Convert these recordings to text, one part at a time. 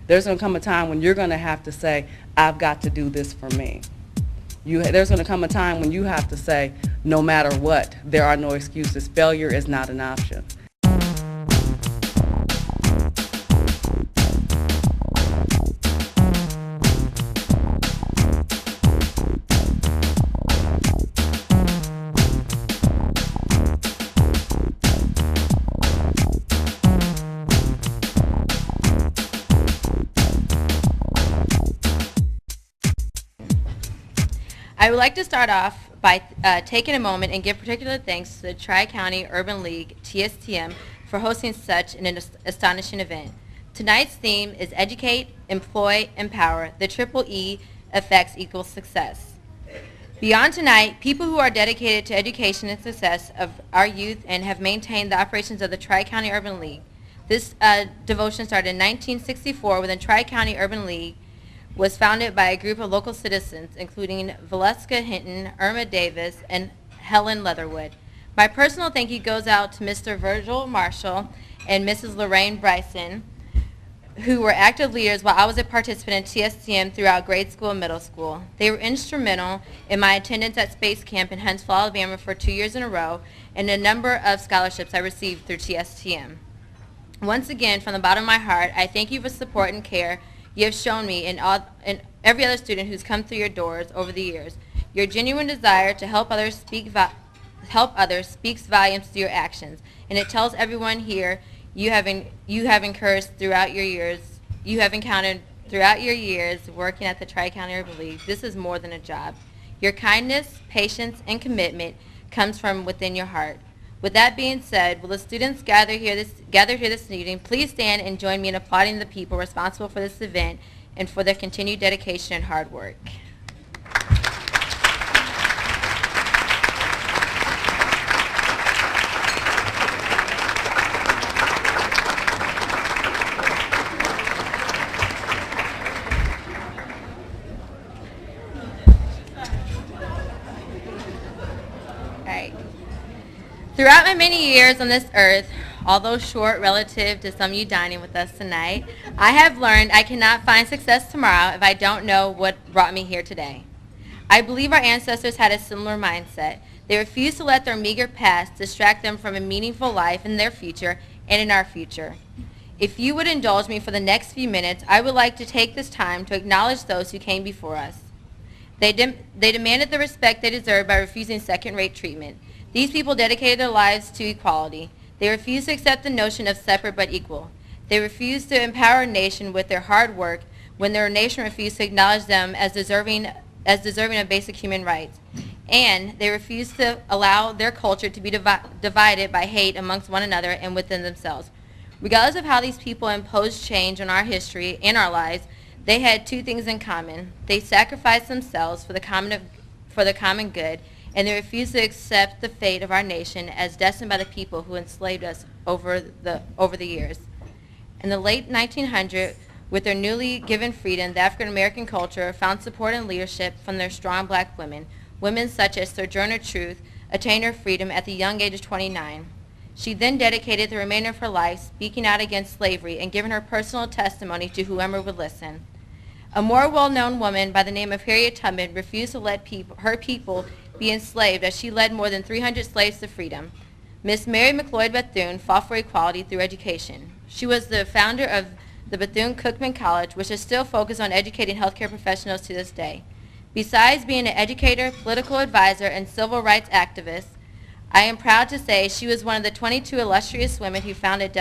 There's going to come a time when you're going to have to say, I've got to do this for me. There's going to come a time when you have to say, no matter what, there are no excuses. Failure is not an option. I would like to start off by taking a moment and give particular thanks to the Tri-County Urban League, TSTM, for hosting such an astonishing event. Tonight's theme is Educate, Employ, Empower. The triple E effects equals success. Beyond tonight, people who are dedicated to education and success of our youth and have maintained the operations of the Tri-County Urban League. This devotion started in 1964 when the Tri-County Urban League was founded by a group of local citizens, including Valeska Hinton, Irma Davis, and Helen Leatherwood. My personal thank you goes out to Mr. Virgil Marshall and Mrs. Laraine Bryson, who were active leaders while I was a participant in TSTM throughout grade school and middle school. They were instrumental in my attendance at Space Camp in Huntsville, Alabama for 2 years in a row, and a number of scholarships I received through TSTM. Once again, from the bottom of my heart, I thank you for support and care you have shown me and every other student who's come through your doors over the years. Your genuine desire to help others speaks volumes to your actions, and it tells everyone here you have encountered throughout your years working at the Tri-County Urban League. This is more than a job. Your kindness, patience, and commitment comes from within your heart. With that being said, will the students gathered here this evening please stand and join me in applauding the people responsible for this event and for their continued dedication and hard work. Throughout my many years on this earth, although short relative to some of you dining with us tonight, I have learned I cannot find success tomorrow if I don't know what brought me here today. I believe our ancestors had a similar mindset. They refused to let their meager past distract them from a meaningful life in their future and in our future. If you would indulge me for the next few minutes, I would like to take this time to acknowledge those who came before us. They demanded the respect they deserved by refusing second-rate treatment. These people dedicated their lives to equality. They refused to accept the notion of separate but equal. They refused to empower a nation with their hard work when their nation refused to acknowledge them as deserving of basic human rights. And they refused to allow their culture to be divided by hate amongst one another and within themselves. Regardless of how these people imposed change on our history and our lives, they had two things in common. They sacrificed themselves for the common good, and they refused to accept the fate of our nation as destined by the people who enslaved us over the years. In the late 1900s, with their newly given freedom, the African American culture found support and leadership from their strong black women. Women such as Sojourner Truth attained her freedom at the young age of 29. She then dedicated the remainder of her life speaking out against slavery and giving her personal testimony to whoever would listen. A more well-known woman by the name of Harriet Tubman refused to let her people be enslaved as she led more than 300 slaves to freedom. Miss Mary McLeod Bethune fought for equality through education. She was the founder of the Bethune-Cookman College, which is still focused on educating healthcare professionals to this day. Besides being an educator, political advisor, and civil rights activist, I am proud to say she was one of the 22 illustrious women who founded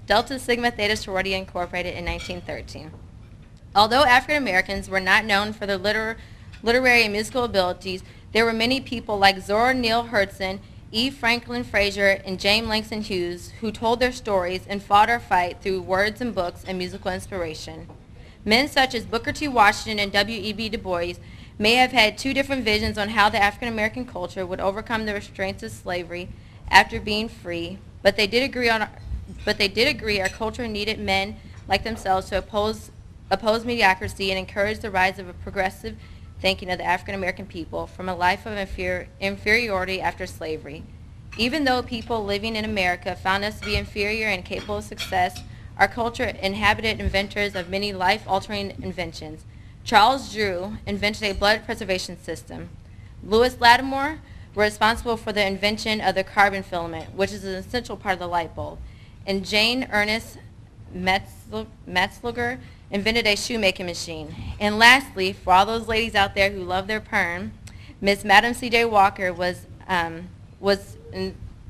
Delta Sigma Theta Sorority Incorporated in 1913. Although African Americans were not known for their literary and musical abilities, there were many people like Zora Neale Hurston, E. Franklin Frazier, and James Langston Hughes who told their stories and fought our fight through words and books and musical inspiration. Men such as Booker T. Washington and W.E.B. Du Bois may have had two different visions on how the African American culture would overcome the restraints of slavery after being free, but they did agree our culture needed men like themselves to oppose mediocrity and encourage the rise of a progressive thinking of the African American people from a life of inferiority after slavery. Even though people living in America found us to be inferior and capable of success, Our culture inhabited inventors of many life-altering inventions. Charles Drew invented a blood preservation system. Lewis Lattimore were responsible for the invention of the carbon filament, which is an essential part of the light bulb. And Jane Ernest Metzliger invented a shoemaking machine. And lastly, for all those ladies out there who love their perm, Miss Madam C.J. Walker was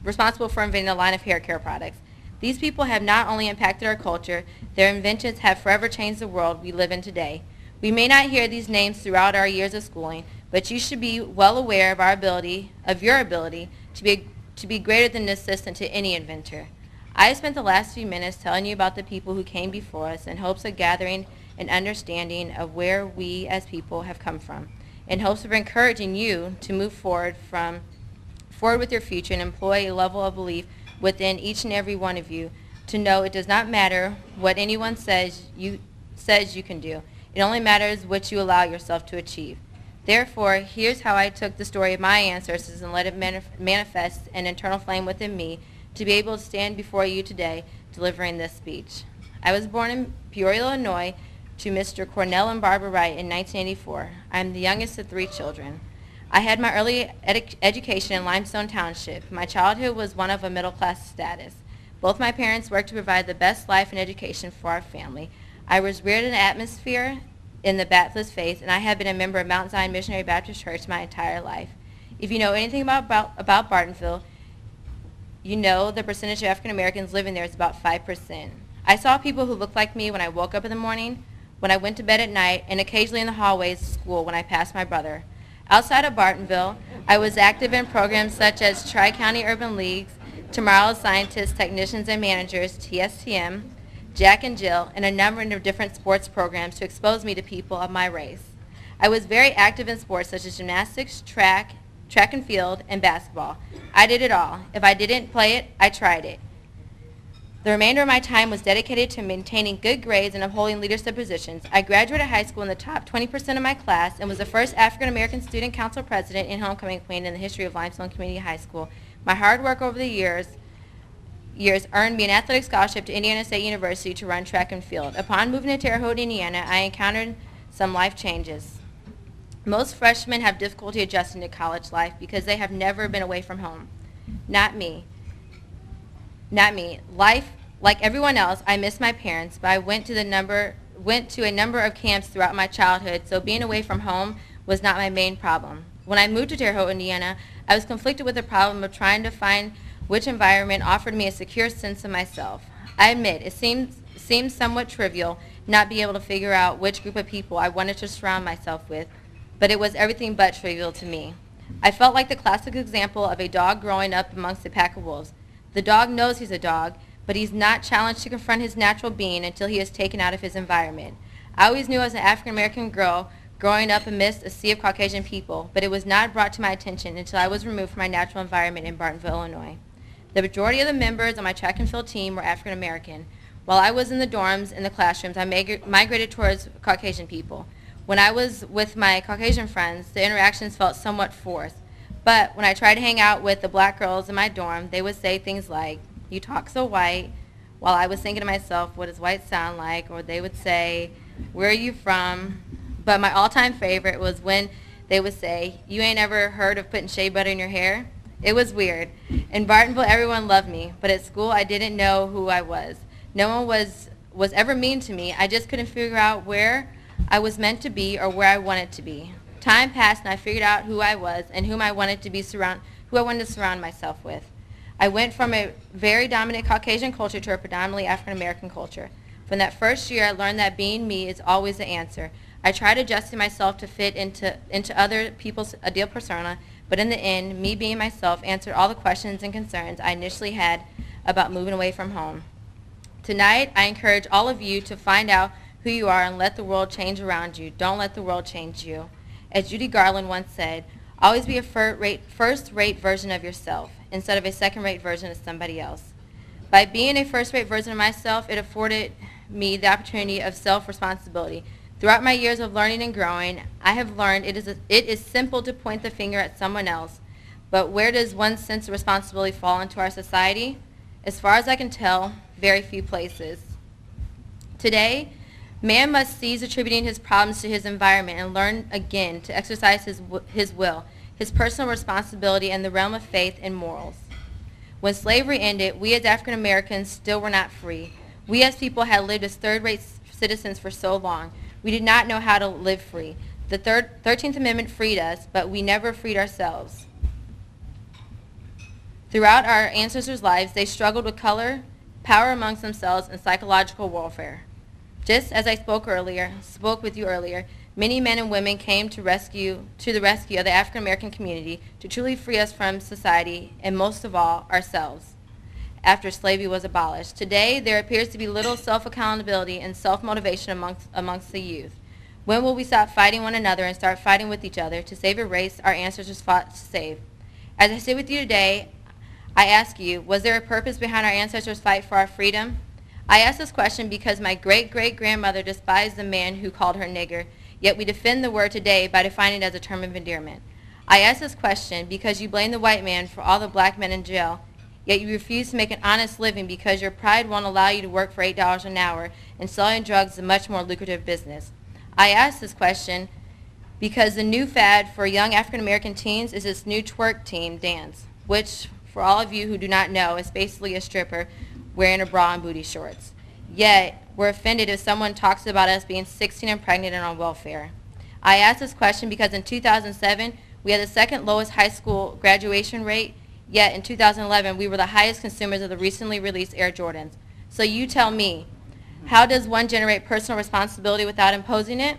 responsible for inventing a line of hair care products. These people have not only impacted our culture, their inventions have forever changed the world we live in today. We may not hear these names throughout our years of schooling, but you should be well aware of your ability to be greater than an assistant to any inventor. I have spent the last few minutes telling you about the people who came before us in hopes of gathering an understanding of where we as people have come from, in hopes of encouraging you to move forward with your future and employ a level of belief within each and every one of you to know it does not matter what anyone says you can do. It only matters what you allow yourself to achieve. Therefore, here's how I took the story of my ancestors and let it manifest an internal flame within me to be able to stand before you today delivering this speech. I was born in Peoria, Illinois, to Mr. Cornell and Barbara Wright in 1984. I am the youngest of 3 children. I had my early education in Limestone Township. My childhood was one of a middle-class status. Both my parents worked to provide the best life and education for our family. I was reared in an atmosphere in the Baptist faith, and I have been a member of Mount Zion Missionary Baptist Church my entire life. If you know anything about Bartonville, you know the percentage of African Americans living there is about 5%. I saw people who looked like me when I woke up in the morning, when I went to bed at night, and occasionally in the hallways of school when I passed my brother. Outside of Bartonville, I was active in programs such as Tri-County Urban Leagues, Tomorrow's Scientists, Technicians, and Managers, TSTM, Jack and Jill, and a number of different sports programs to expose me to people of my race. I was very active in sports such as gymnastics, track and field, and basketball. I did it all. If I didn't play it, I tried it. The remainder of my time was dedicated to maintaining good grades and upholding leadership positions. I graduated high school in the top 20% of my class and was the first African American student council president and homecoming queen in the history of Limestone Community High School. My hard work over the years earned me an athletic scholarship to Indiana State University to run track and field. Upon moving to Terre Haute, Indiana, I encountered some life changes. Most freshmen have difficulty adjusting to college life because they have never been away from home. Not me. Life, like everyone else, I miss my parents, but I went to a number of camps throughout my childhood, so being away from home was not my main problem. When I moved to Terre Haute, Indiana, I was conflicted with the problem of trying to find which environment offered me a secure sense of myself. I admit, it seems somewhat trivial not being able to figure out which group of people I wanted to surround myself with, but it was everything but trivial to me. I felt like the classic example of a dog growing up amongst a pack of wolves. The dog knows he's a dog, but he's not challenged to confront his natural being until he is taken out of his environment. I always knew as an African American girl growing up amidst a sea of Caucasian people, but it was not brought to my attention until I was removed from my natural environment in Bartonville, Illinois. The majority of the members on my track and field team were African American. While I was in the dorms, in the classrooms, I migrated towards Caucasian people. When I was with my Caucasian friends, the interactions felt somewhat forced. But when I tried to hang out with the black girls in my dorm, they would say things like, "You talk so white," while I was thinking to myself, what does white sound like? Or they would say, "Where are you from?" But my all-time favorite was when they would say, "You ain't ever heard of putting shea butter in your hair?" It was weird. In Bartonville, everyone loved me, but at school, I didn't know who I was. No one was ever mean to me. I just couldn't figure out where I was meant to be or where I wanted to be. Time passed, and I figured out who I was and who I wanted to surround myself with. I went from a very dominant Caucasian culture to a predominantly African American culture. From that first year, I learned that being me is always the answer. I tried adjusting myself to fit into other people's ideal persona, but in the end, me being myself answered all the questions and concerns I initially had about moving away from home. Tonight, I encourage all of you to find out who you are and let the world change around you. Don't let the world change you. As Judy Garland once said, always be a first-rate version of yourself instead of a second-rate version of somebody else. By being a first-rate version of myself, it afforded me the opportunity of self-responsibility. Throughout my years of learning and growing, I have learned it is simple to point the finger at someone else, but where does one's sense of responsibility fall into our society? As far as I can tell, very few places. Today, man must cease attributing his problems to his environment and learn again to exercise his will, his personal responsibility, and the realm of faith and morals. When slavery ended, we as African Americans still were not free. We as people had lived as third-rate citizens for so long. We did not know how to live free. The 13th Amendment freed us, but we never freed ourselves. Throughout our ancestors' lives, they struggled with color, power amongst themselves, and psychological warfare. Just as I spoke with you earlier, many men and women came to the rescue of the African American community to truly free us from society and most of all ourselves after slavery was abolished. Today, there appears to be little self-accountability and self-motivation amongst the youth. When will we stop fighting one another and start fighting with each other to save a race our ancestors fought to save? As I sit with you today, I ask you, was there a purpose behind our ancestors' fight for our freedom? I ask this question because my great-great-grandmother despised the man who called her nigger, yet we defend the word today by defining it as a term of endearment. I ask this question because you blame the white man for all the black men in jail, yet you refuse to make an honest living because your pride won't allow you to work for $8 an hour and selling drugs is a much more lucrative business. I ask this question because the new fad for young African American teens is this new twerk team dance, which for all of you who do not know is basically a stripper wearing a bra and booty shorts. Yet, we're offended if someone talks about us being 16 and pregnant and on welfare. I ask this question because in 2007, we had the second lowest high school graduation rate, yet in 2011, we were the highest consumers of the recently released Air Jordans. So you tell me, how does one generate personal responsibility without imposing it?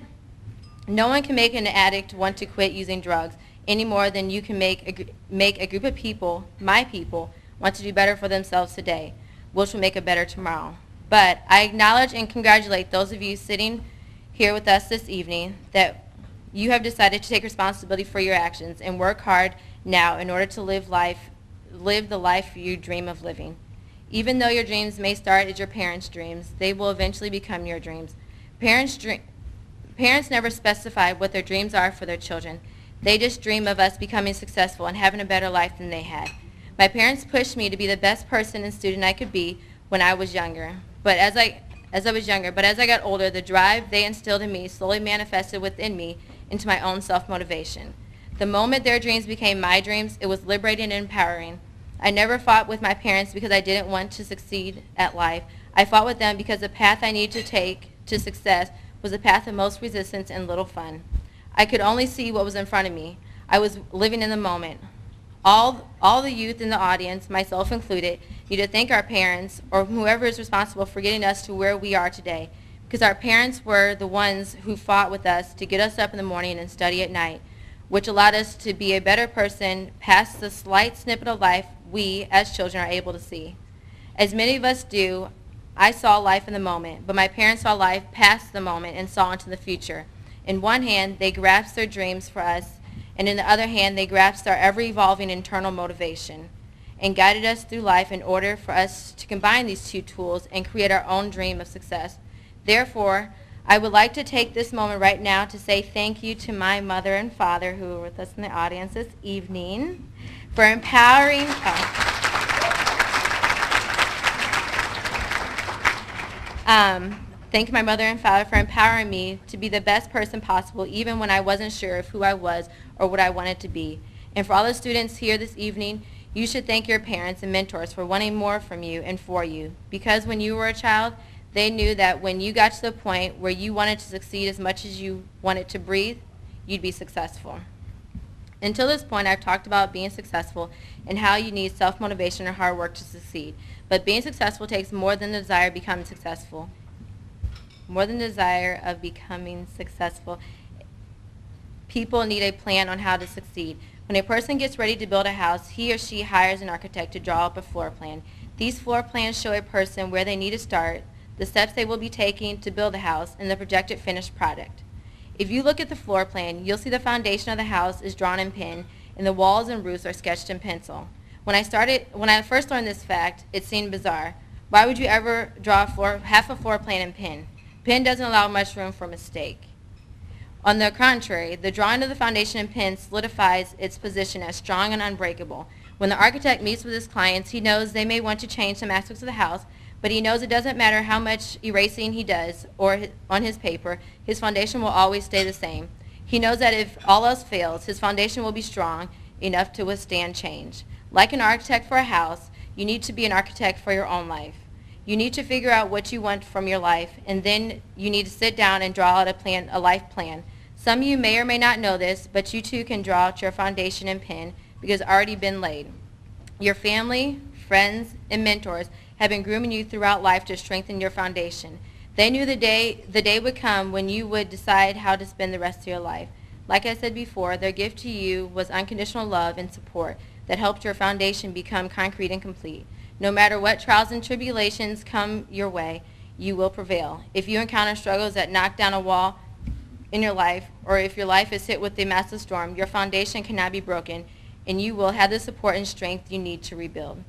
No one can make an addict want to quit using drugs any more than you can make a group of people, my people, want to do better for themselves today, which will make a better tomorrow. But I acknowledge and congratulate those of you sitting here with us this evening that you have decided to take responsibility for your actions and work hard now in order to live the life you dream of living. Even though your dreams may start as your parents' dreams, they will eventually become your dreams. Parents never specify what their dreams are for their children. They just dream of us becoming successful and having a better life than they had. My parents pushed me to be the best person and student I could be when I was younger. But as I got older, the drive they instilled in me slowly manifested within me into my own self-motivation. The moment their dreams became my dreams, it was liberating and empowering. I never fought with my parents because I didn't want to succeed at life. I fought with them because the path I needed to take to success was the path of most resistance and little fun. I could only see what was in front of me. I was living in the moment. All the youth in the audience, myself included, need to thank our parents or whoever is responsible for getting us to where we are today, because our parents were the ones who fought with us to get us up in the morning and study at night, which allowed us to be a better person past the slight snippet of life we, as children, are able to see. As many of us do, I saw life in the moment, but my parents saw life past the moment and saw into the future. In one hand, they grasped their dreams for us, and in the other hand, they grasped our ever-evolving internal motivation and guided us through life in order for us to combine these two tools and create our own dream of success. Therefore, I would like to take this moment right now to say thank you to my mother and father who are with us in the audience this evening for empowering Thank my mother and father for empowering me to be the best person possible even when I wasn't sure of who I was or what I wanted to be. And for all the students here this evening, you should thank your parents and mentors for wanting more from you and for you. Because when you were a child, they knew that when you got to the point where you wanted to succeed as much as you wanted to breathe, you'd be successful. Until this point, I've talked about being successful and how you need self-motivation and hard work to succeed. But being successful takes more than the desire of becoming successful. People need a plan on how to succeed. When a person gets ready to build a house, he or she hires an architect to draw up a floor plan. These floor plans show a person where they need to start, the steps they will be taking to build the house, and the projected finished product. If you look at the floor plan, you'll see the foundation of the house is drawn in pen, and the walls and roofs are sketched in pencil. When I first learned this fact, it seemed bizarre. Why would you ever draw half a floor plan in pen? Pen doesn't allow much room for mistake. On the contrary, the drawing of the foundation in pen solidifies its position as strong and unbreakable. When the architect meets with his clients, he knows they may want to change some aspects of the house, But he knows it doesn't matter how much erasing he does on his paper, his foundation will always stay the same. He knows that if all else fails, his foundation will be strong enough to withstand change. Like an architect for a house, you need to be an architect for your own life. You need to figure out what you want from your life, and then you need to sit down and draw out a life plan. Some of you may or may not know this, but you too can draw out your foundation in pen because it's already been laid. Your family, friends, and mentors have been grooming you throughout life to strengthen your foundation. They knew the day would come when you would decide how to spend the rest of your life. Like I said before, their gift to you was unconditional love and support that helped your foundation become concrete and complete. No matter what trials and tribulations come your way, you will prevail. If you encounter struggles that knock down a wall in your life, or if your life is hit with a massive storm, your foundation cannot be broken, and you will have the support and strength you need to rebuild.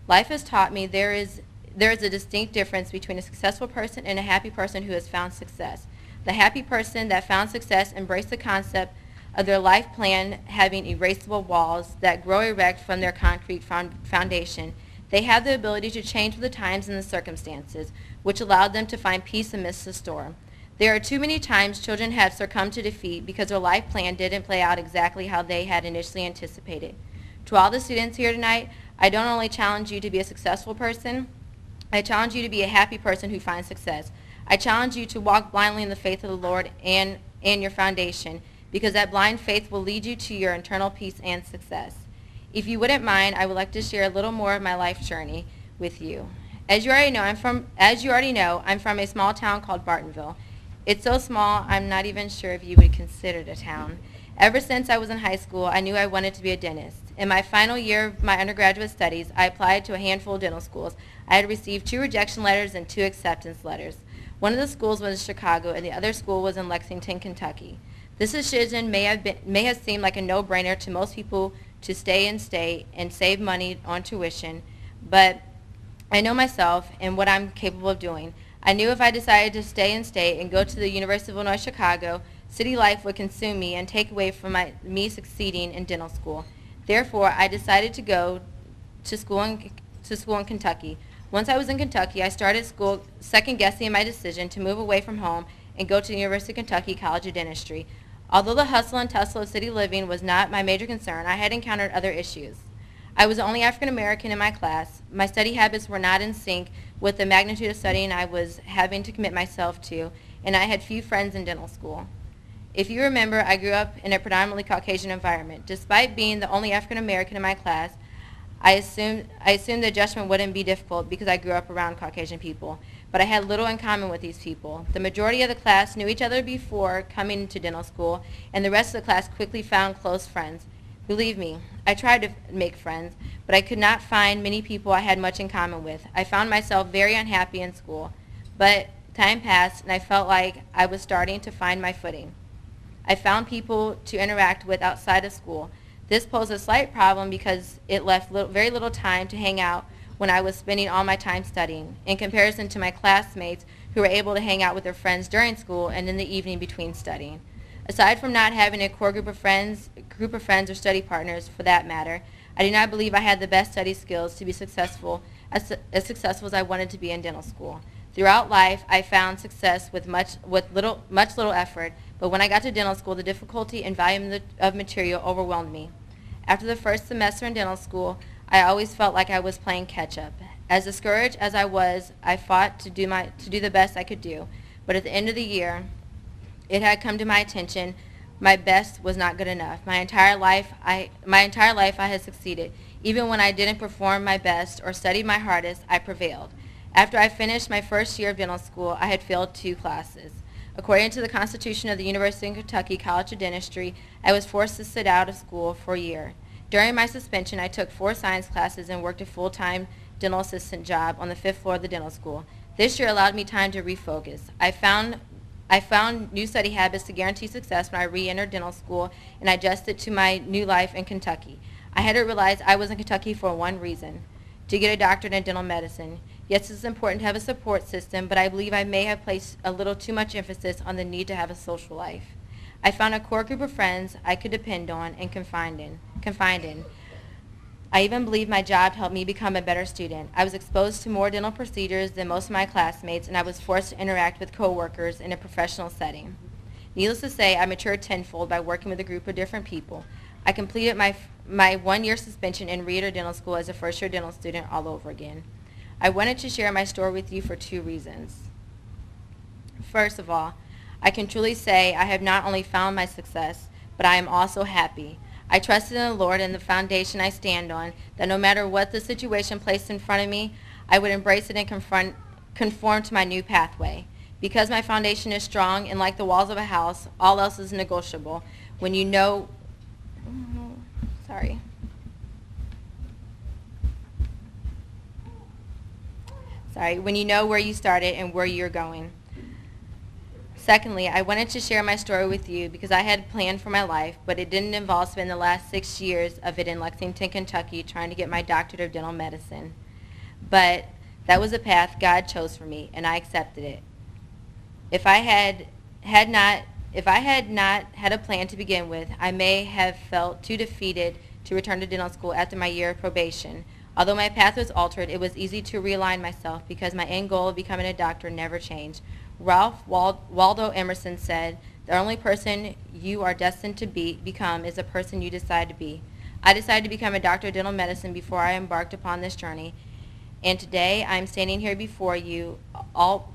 Life has taught me there is a distinct difference between a successful person and a happy person who has found success. The happy person that found success embraced the concept of their life plan having erasable walls that grow erect from their concrete foundation. They have the ability to change with the times and the circumstances, which allowed them to find peace amidst the storm. There are too many times children have succumbed to defeat because their life plan didn't play out exactly how they had initially anticipated. To all the students here tonight, I don't only challenge you to be a successful person, I challenge you to be a happy person who finds success. I challenge you to walk blindly in the faith of the Lord and your foundation, because that blind faith will lead you to your internal peace and success. If you wouldn't mind, I would like to share a little more of my life journey with you. As you already know, I'm from a small town called Bartonville. It's so small, I'm not even sure if you would consider it a town. Ever since I was in high school, I knew I wanted to be a dentist. In my final year of my undergraduate studies, I applied to a handful of dental schools. I had received 2 rejection letters and 2 acceptance letters. One of the schools was in Chicago, and the other school was in Lexington, Kentucky. This decision may have seemed like a no-brainer to most people to stay and save money on tuition, but I know myself and what I'm capable of doing. I knew if I decided to stay and go to the University of Illinois Chicago, city life would consume me and take away from me succeeding in dental school. Therefore, I decided to go to school in Kentucky. Once I was in Kentucky, I started school second-guessing my decision to move away from home and go to the University of Kentucky College of Dentistry. Although the hustle and tussle of city living was not my major concern, I had encountered other issues. I was the only African American in my class. My study habits were not in sync with the magnitude of studying I was having to commit myself to, and I had few friends in dental school. If you remember, I grew up in a predominantly Caucasian environment. Despite being the only African American in my class, I assumed the adjustment wouldn't be difficult because I grew up around Caucasian people, but I had little in common with these people. The majority of the class knew each other before coming to dental school, and the rest of the class quickly found close friends. Believe me, I tried to make friends, but I could not find many people I had much in common with. I found myself very unhappy in school, but time passed and I felt like I was starting to find my footing. I found people to interact with outside of school. This posed a slight problem because it left very little time to hang out when I was spending all my time studying, in comparison to my classmates who were able to hang out with their friends during school and in the evening between studying. Aside from not having a core group of friends or study partners for that matter, I do not believe I had the best study skills to be successful as successful as I wanted to be in dental school. Throughout life, I found success with much little effort, but when I got to dental school, the difficulty and volume of material overwhelmed me. After the first semester in dental school, I always felt like I was playing catch-up. As discouraged as I was, I fought to do the best I could do, but at the end of the year, it had come to my attention my best was not good enough. My entire life I had succeeded. Even when I didn't perform my best or studied my hardest, I prevailed. After I finished my first year of dental school, I had failed 2 classes. According to the Constitution of the University of Kentucky College of Dentistry, I was forced to sit out of school for a year. During my suspension, I took 4 science classes and worked a full-time dental assistant job on the 5th floor of the dental school. This year allowed me time to refocus. I found new study habits to guarantee success when I re-entered dental school and adjusted to my new life in Kentucky. I had to realize I was in Kentucky for one reason, to get a doctorate in dental medicine. Yes, it's important to have a support system, but I believe I may have placed a little too much emphasis on the need to have a social life. I found a core group of friends I could depend on and confide in. I even believe my job helped me become a better student. I was exposed to more dental procedures than most of my classmates, and I was forced to interact with coworkers in a professional setting. Needless to say, I matured tenfold by working with a group of different people. I completed my 1-year suspension in Reeder Dental School as a first-year dental student all over again. I wanted to share my story with you for 2 reasons. First of all, I can truly say I have not only found my success, but I am also happy. I trusted in the Lord and the foundation I stand on, that no matter what the situation placed in front of me, I would embrace it and conform to my new pathway. Because my foundation is strong and like the walls of a house, all else is negotiable. When you know, when you know where you started and where you're going. Secondly, I wanted to share my story with you because I had planned for my life, but it didn't involve spending the last 6 years of it in Lexington, Kentucky, trying to get my doctorate of dental medicine. But that was a path God chose for me, and I accepted it. If I had not had a plan to begin with, I may have felt too defeated to return to dental school after my year of probation. Although my path was altered, it was easy to realign myself because my end goal of becoming a doctor never changed. Ralph Waldo Emerson said, "The only person you are destined to become is the person you decide to be." I decided to become a doctor of dental medicine before I embarked upon this journey, and today I am standing here before all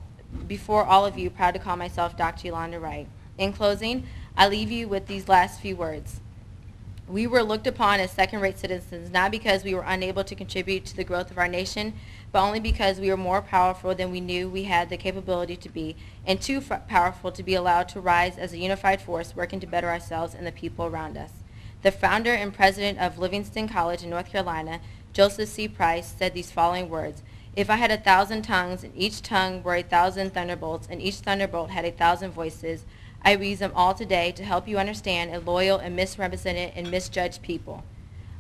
of you, proud to call myself Dr. Yolanda Wright. In closing, I leave you with these last few words. We were looked upon as second-rate citizens, not because we were unable to contribute to the growth of our nation, but only because we were more powerful than we knew we had the capability to be, and too powerful to be allowed to rise as a unified force working to better ourselves and the people around us. The founder and president of Livingston College in North Carolina, Joseph C. Price, said these following words: "If I had 1,000 tongues, and each tongue were 1,000 thunderbolts, and each thunderbolt had 1,000 voices, I use them all today to help you understand a loyal and misrepresented and misjudged people.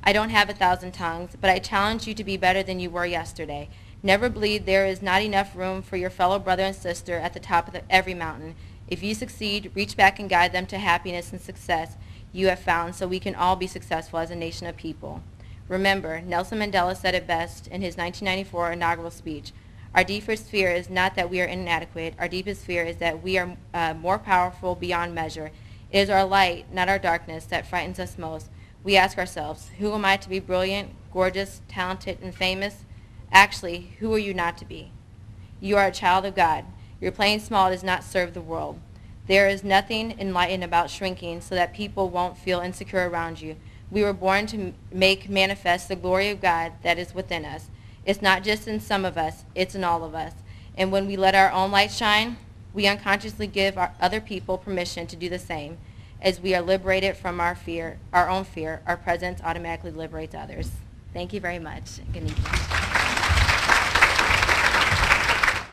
I don't have 1,000 tongues, but I challenge you to be better than you were yesterday. Never believe there is not enough room for your fellow brother and sister at the top of every mountain. If you succeed, reach back and guide them to happiness and success you have found so we can all be successful as a nation of people." Remember, Nelson Mandela said it best in his 1994 inaugural speech. Our deepest fear is not that we are inadequate. Our deepest fear is that we are more powerful beyond measure. It is our light, not our darkness, that frightens us most. We ask ourselves, who am I to be brilliant, gorgeous, talented, and famous? Actually, who are you not to be? You are a child of God. Your playing small does not serve the world. There is nothing enlightened about shrinking so that people won't feel insecure around you. We were born to make manifest the glory of God that is within us. It's not just in some of us, it's in all of us. And when we let our own light shine, we unconsciously give other people permission to do the same. As we are liberated from our own fear, our presence automatically liberates others. Thank you very much. Good evening.